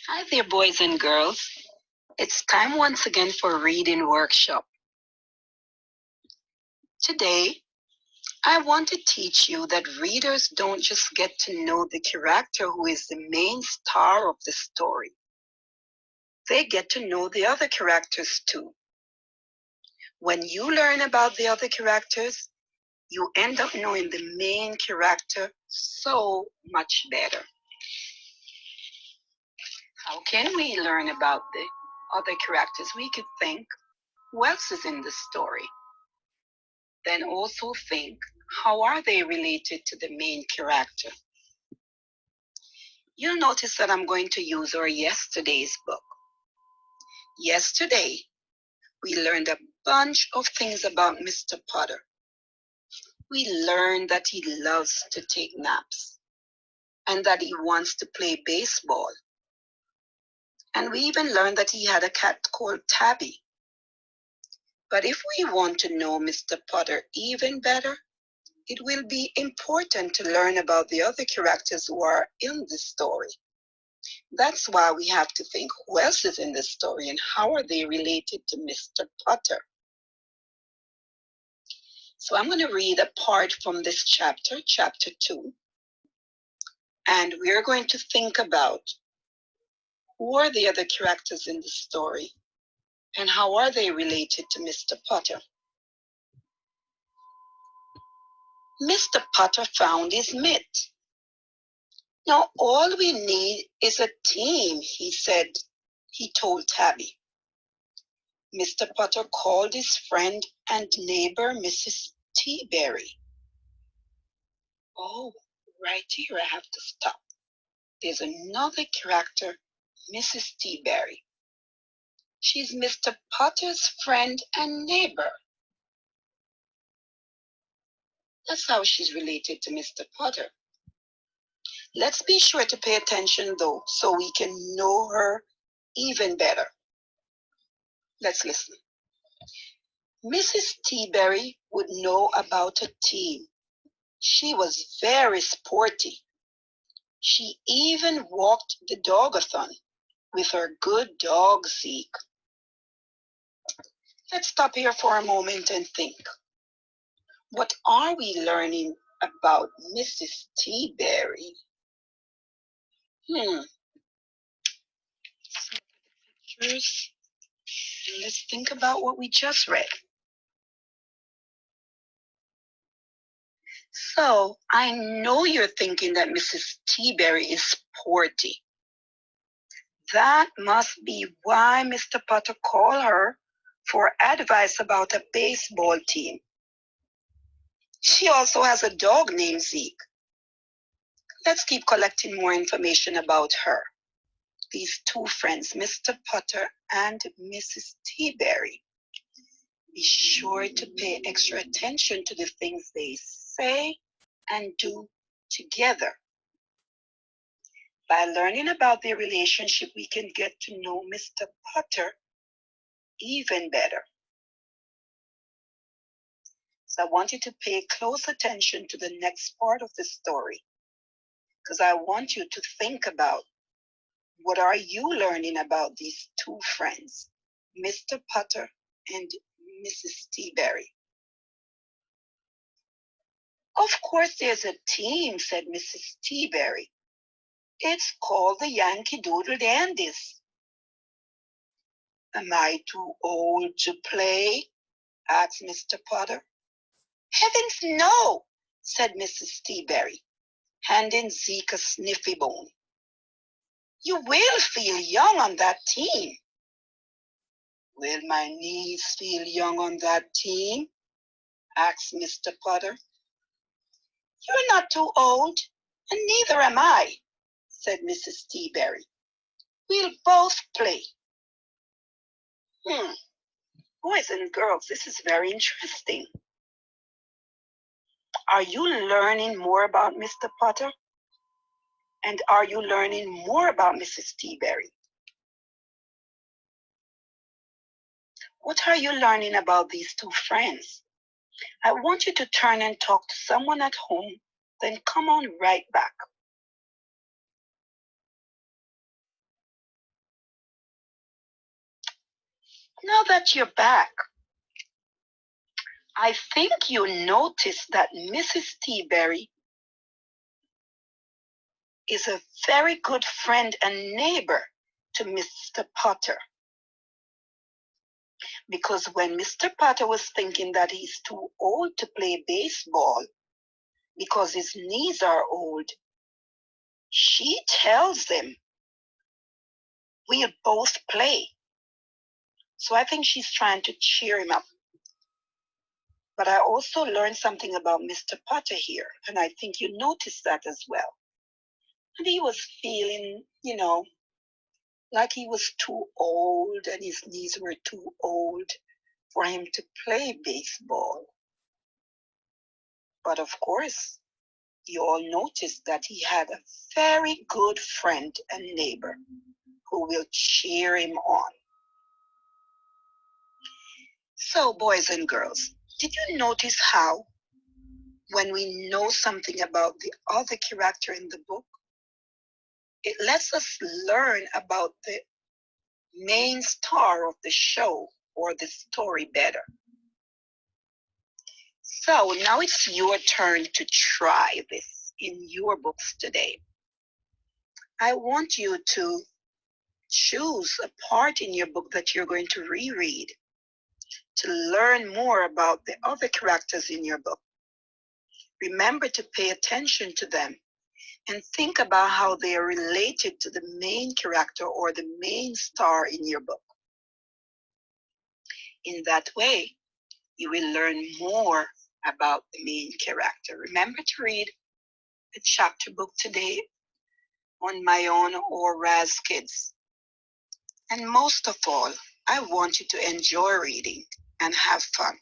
Hi there, boys and girls. It's time once again for reading workshop. Today, I want to teach you that readers don't just get to know the character who is the main star of the story. They get to know the other characters too. When you learn about the other characters, you end up knowing the main character so much better. How can we learn about the other characters? We could think, who else is in the story? Then also think, how are they related to the main character? You'll notice that I'm going to use our yesterday's book. Yesterday, we learned a bunch of things about Mr. Potter. We learned that he loves to take naps and that he wants to play baseball. And we even learned that he had a cat called Tabby. But if we want to know Mr. Potter even better, it will be important to learn about the other characters who are in the story. That's why we have to think, who else is in this story and how are they related to Mr. Potter? So I'm going to read a part from this chapter, chapter 2, and we're going to think about who are the other characters in the story and how are they related to Mr. Potter. Mr. Potter found his mitt. Now all we need is a team, he told Tabby. Mr. Potter called his friend and neighbor, Mrs. Teaberry. Oh, right here I have to stop. There's another character, Mrs. Teaberry. She's Mr. Potter's friend and neighbor. That's how she's related to Mr. Potter. Let's be sure to pay attention though, so we can know her even better. Let's listen. Mrs. Teaberry would know about a team. She was very sporty. She even walked the dogathon with her good dog Zeke. Let's stop here for a moment and think. What are we learning about Mrs. Teaberry? Pictures. Let's think about what we just read. So I know you're thinking that Mrs. Teaberry is sporty. That must be why Mr. Potter called her for advice about a baseball team. She also has a dog named Zeke. Let's keep collecting more information about her. These two friends, Mr. Potter and Mrs. Teaberry. Be sure to pay extra attention to the things they say and do together. By learning about their relationship, we can get to know Mr. Potter even better. So I want you to pay close attention to the next part of the story, because I want you to think about, what are you learning about these two friends, Mr. Potter and Mrs. Teaberry? Of course there's a team, said Mrs. Teaberry. It's called the Yankee Doodle Dandies. Am I too old to play? Asked Mr. Potter. Heavens no, said Mrs. Teaberry, handing Zeke a sniffy bone. You will feel young on that team. Will my knees feel young on that team? Asked Mr. Potter. You're not too old, and neither am I, said Mrs. Teaberry. We'll both play. Boys and girls, this is very interesting. Are you learning more about Mr. Potter? And are you learning more about Mrs. Teaberry? What are you learning about these two friends? I want you to turn and talk to someone at home, then come on right back. Now that you're back, I think you noticed that Mrs. T-Berry is a very good friend and neighbor to Mr. Potter. Because when Mr. Potter was thinking that he's too old to play baseball because his knees are old, she tells him, we'll both play. So I think she's trying to cheer him up. But I also learned something about Mr. Potter here, and I think you noticed that as well. And he was feeling, like he was too old and his knees were too old for him to play baseball. But of course, you all noticed that he had a very good friend and neighbor who will cheer him on. So, boys and girls, did you notice how when we know something about the other character in the book, it lets us learn about the main star of the show or the story better? So now it's your turn to try this in your books today. I want you to choose a part in your book that you're going to reread to learn more about the other characters in your book. Remember to pay attention to them and think about how they are related to the main character or the main star in your book. In that way, you will learn more about the main character. Remember to read a chapter book today on my own or Raz Kids. And most of all, I want you to enjoy reading and have fun.